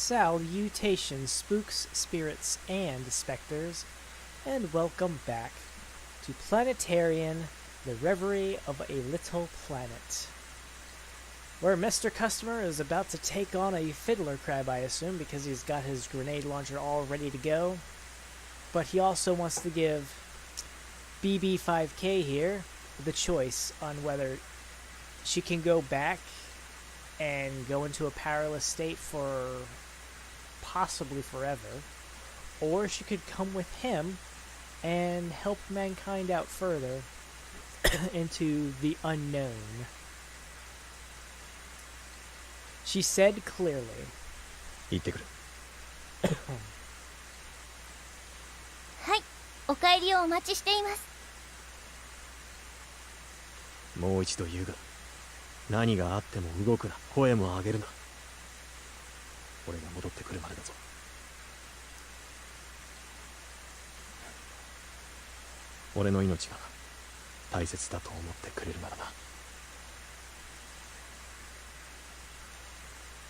Salutations, spooks, spirits, and specters, and welcome back to Planetarian, the Reverie of a Little Planet. Where Mr. Customer is about to take on a Fiddler crab, I assume, because he's got his grenade launcher all ready to go. But he also wants to give BB5K here the choice on whether she can go back and go into a powerless state for possibly forever, or she could come with him and help mankind out further into the unknown. She said clearly, 行ってくる。はい、お帰りをお待ちしています。もう一度言うが、何があっても動くな、声も上げるな。俺が戻ってくるまでだぞ。俺の命が大切だと思ってくれるならな。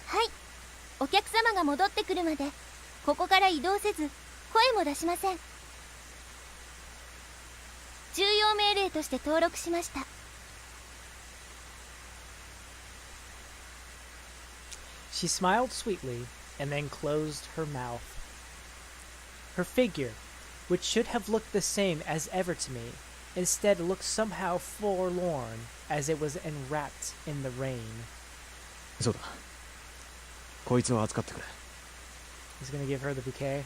はい、お客様が戻ってくるまでここから移動せず声も出しません。重要命令として登録しました。She smiled sweetly and then closed her mouth. Her figure, which should have looked the same as ever to me, instead looked somehow forlorn as it was enwrapped in the rain. そうだ。こいつを扱ってくれ。 He's gonna give her the bouquet.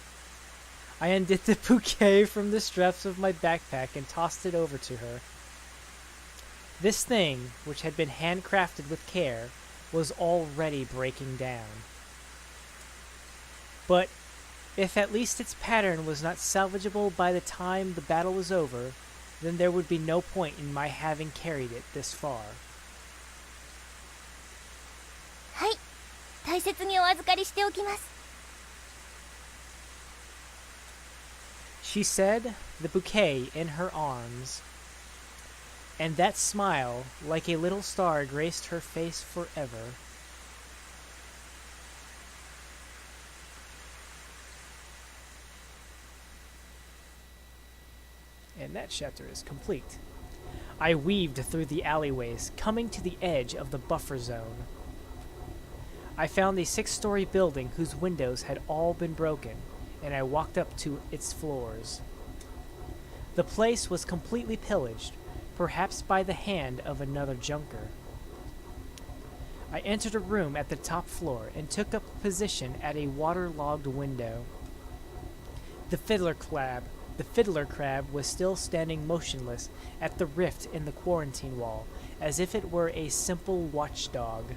I undid the bouquet from the straps of my backpack and tossed it over to her. This thing, which had been handcrafted with care, was already breaking down. But if at least its pattern was not salvageable by the time the battle was over, then there would be no point in my having carried it this far. はい、大切にお預かりしておきます。 She said, the bouquet in her arms. And that smile, like a little star, graced her face forever. And that chapter is complete. I weaved through the alleyways, coming to the edge of the buffer zone. I found a 6-story building whose windows had all been broken, and I walked up to its floors. The place was completely pillaged, perhaps by the hand of another junker. I entered a room at the top floor and took up position at a waterlogged window. The Fiddler crab was still standing motionless at the rift in the quarantine wall, as if it were a simple watchdog.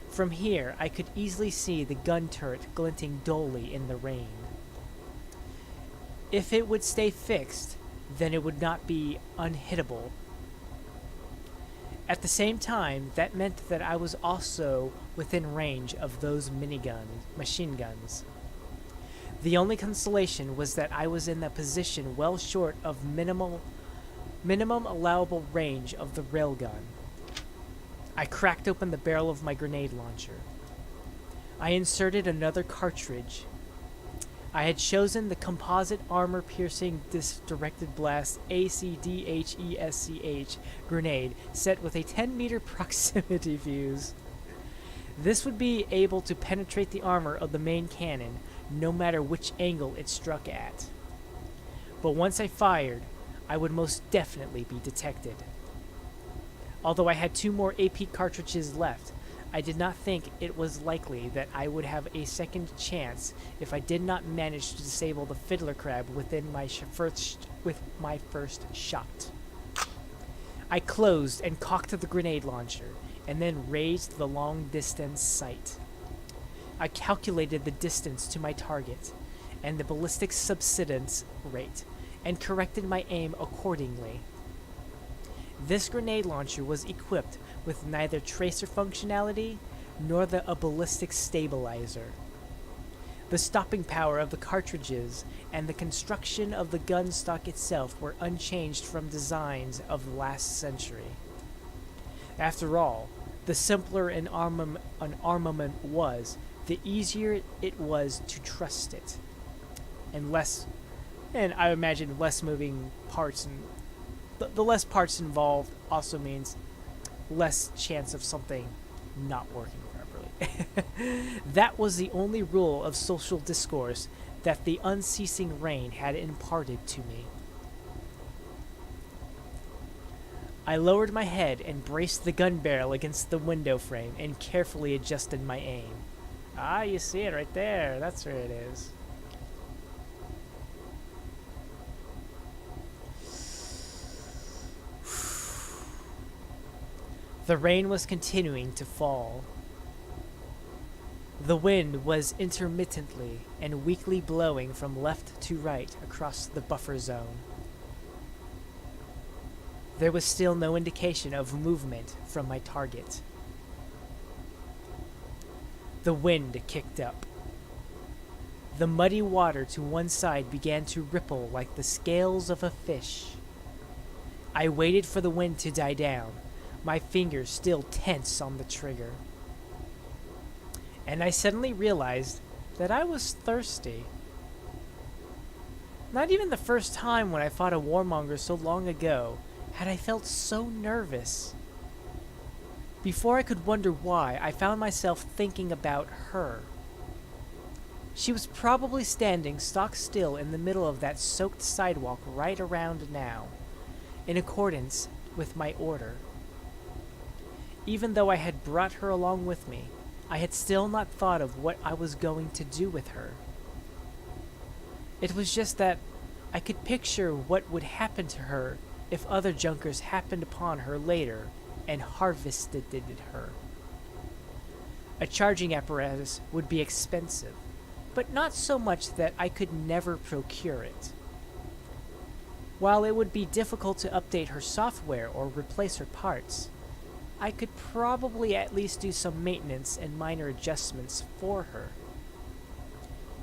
From here, I could easily see the gun turret glinting dully in the rain. If it would stay fixed, then it would not be unhittable. At the same time, that meant that I was also within range of those machine guns. The only consolation was that I was in a position well short of minimum allowable range of the railgun. I cracked open the barrel of my grenade launcher. I inserted another cartridge. I had chosen the composite armor-piercing directed blast ACDHESCH grenade set with a 10-meter proximity fuse. This would be able to penetrate the armor of the main cannon, no matter which angle it struck at. But once I fired, I would most definitely be detected. Although I had 2 more AP cartridges left, I did not think it was likely that I would have a second chance if I did not manage to disable the Fiddler crab with my first shot. I closed and cocked the grenade launcher, and then raised the long-distance sight. I calculated the distance to my target, and the ballistic subsidence rate, and corrected my aim accordingly. This grenade launcher was equipped with neither tracer functionality nor a ballistic stabilizer. The stopping power of the cartridges and the construction of the gun stock itself were unchanged from designs of the last century. After all, the simpler an armament was, the easier it was to trust it. And I imagine less moving parts, and the less parts involved also means less chance of something not working properly. That was the only rule of social discourse that the unceasing rain had imparted to me. I lowered my head and braced the gun barrel against the window frame and carefully adjusted my aim. Ah, you see it right there. That's where it is. The rain was continuing to fall. The wind was intermittently and weakly blowing from left to right across the buffer zone. There was still no indication of movement from my target. The wind kicked up. The muddy water to one side began to ripple like the scales of a fish. I waited for the wind to die down, my fingers still tense on the trigger. And I suddenly realized that I was thirsty. Not even the first time when I fought a warmonger so long ago had I felt so nervous. Before I could wonder why, I found myself thinking about her. She was probably standing stock still in the middle of that soaked sidewalk right around now, in accordance with my order. Even though I had brought her along with me, I had still not thought of what I was going to do with her. It was just that I could picture what would happen to her if other junkers happened upon her later and harvested her. A charging apparatus would be expensive, but not so much that I could never procure it. While it would be difficult to update her software or replace her parts, I could probably at least do some maintenance and minor adjustments for her.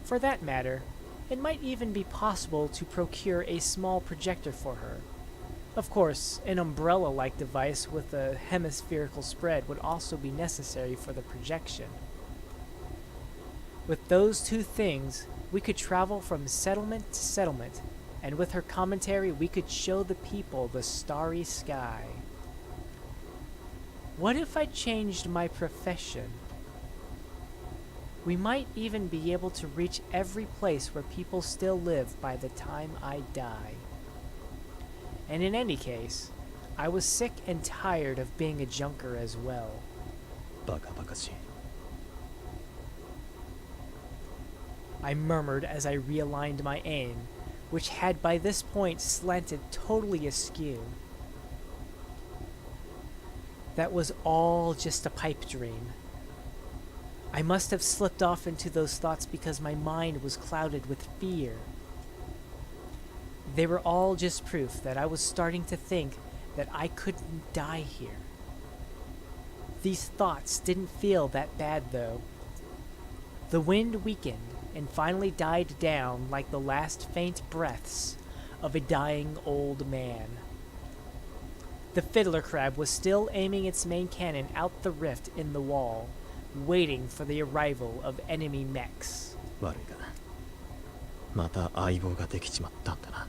For that matter, it might even be possible to procure a small projector for her. Of course, an umbrella-like device with a hemispherical spread would also be necessary for the projection. With those two things, we could travel from settlement to settlement, and with her commentary we could show the people the starry sky. What if I changed my profession? We might even be able to reach every place where people still live by the time I die. And in any case, I was sick and tired of being a junker as well. Baka-baka-shi. I murmured as I realigned my aim, which had by this point slanted totally askew. That was all just a pipe dream. I must have slipped off into those thoughts because my mind was clouded with fear. They were all just proof that I was starting to think that I couldn't die here. These thoughts didn't feel that bad though. The wind weakened and finally died down like the last faint breaths of a dying old man. The Fiddler crab was still aiming its main cannon out the rift in the wall, waiting for the arrival of enemy mechs. 悪いがまた相棒ができちまったんだな。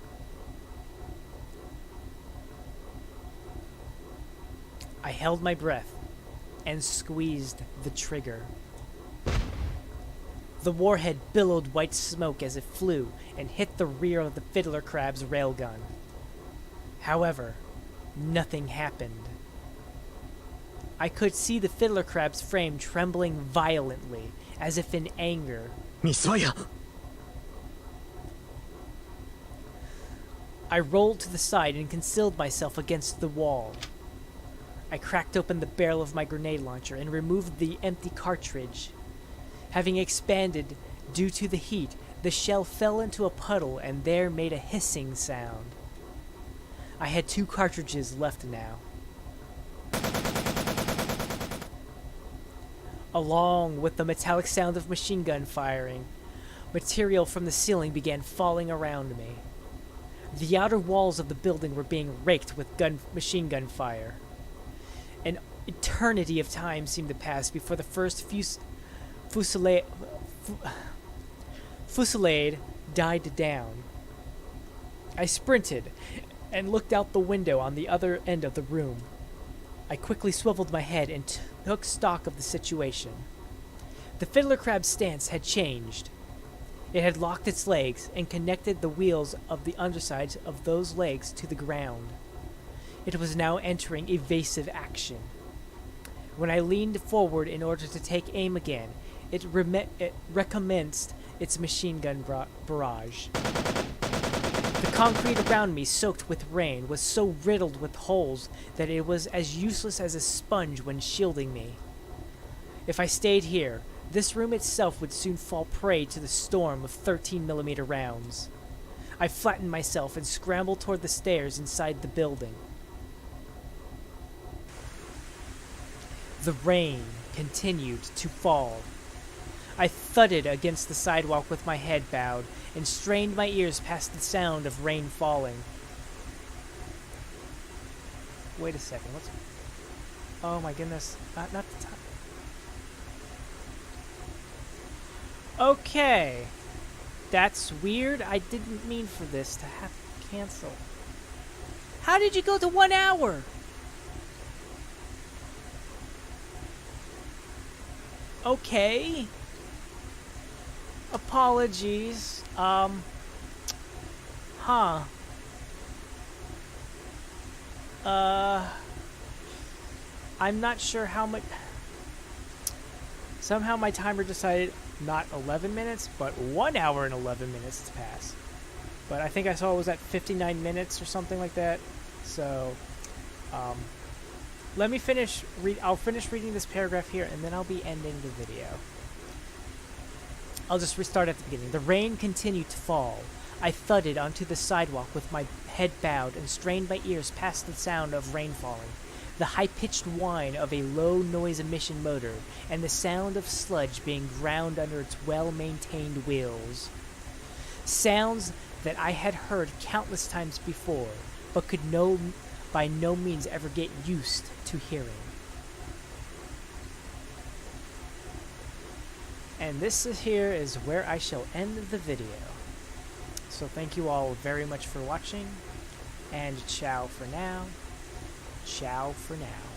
I held my breath and squeezed the trigger. The warhead billowed white smoke as it flew and hit the rear of the Fiddler crab's railgun. However, nothing happened. I could see the Fiddler crab's frame trembling violently, as if in anger. Misfire! I rolled to the side and concealed myself against the wall. I cracked open the barrel of my grenade launcher and removed the empty cartridge. Having expanded due to the heat, the shell fell into a puddle and there made a hissing sound. I had 2 cartridges left now. Along with the metallic sound of machine gun firing, material from the ceiling began falling around me. The outer walls of the building were being raked with machine gun fire. An eternity of time seemed to pass before the first few fusillade, fusillade died down. I sprinted and looked out the window on the other end of the room. I quickly swiveled my head and took stock of the situation. The fiddler crab's stance had changed. It had locked its legs and connected the wheels of the undersides of those legs to the ground. It was now entering evasive action. When I leaned forward in order to take aim again, it recommenced its machine gun barrage. The concrete around me, soaked with rain, was so riddled with holes that it was as useless as a sponge when shielding me. If I stayed here, this room itself would soon fall prey to the storm of 13mm rounds. I flattened myself and scrambled toward the stairs inside the building. The rain continued to fall. I thudded against the sidewalk with my head bowed and strained my ears past the sound of rain falling. Wait a second, what's... Oh my goodness, not the time. Okay, that's weird. I didn't mean for this to have to cancel. How did you go to 1 hour? Okay. Apologies. I'm not sure how much... Somehow my timer decided not 11 minutes, but 1 hour and 11 minutes to pass. But I think I saw it was at 59 minutes or something like that. So, let me finish. I'll finish reading this paragraph here, and then I'll be ending the video. I'll just restart at the beginning. The rain continued to fall. I thudded onto the sidewalk with my head bowed and strained my ears past the sound of rain falling, the high-pitched whine of a low-noise emission motor, and the sound of sludge being ground under its well-maintained wheels. Sounds that I had heard countless times before, but could by no means ever get used to hearing. And here is where I shall end the video. So thank you all very much for watching, and ciao for now. Ciao for now.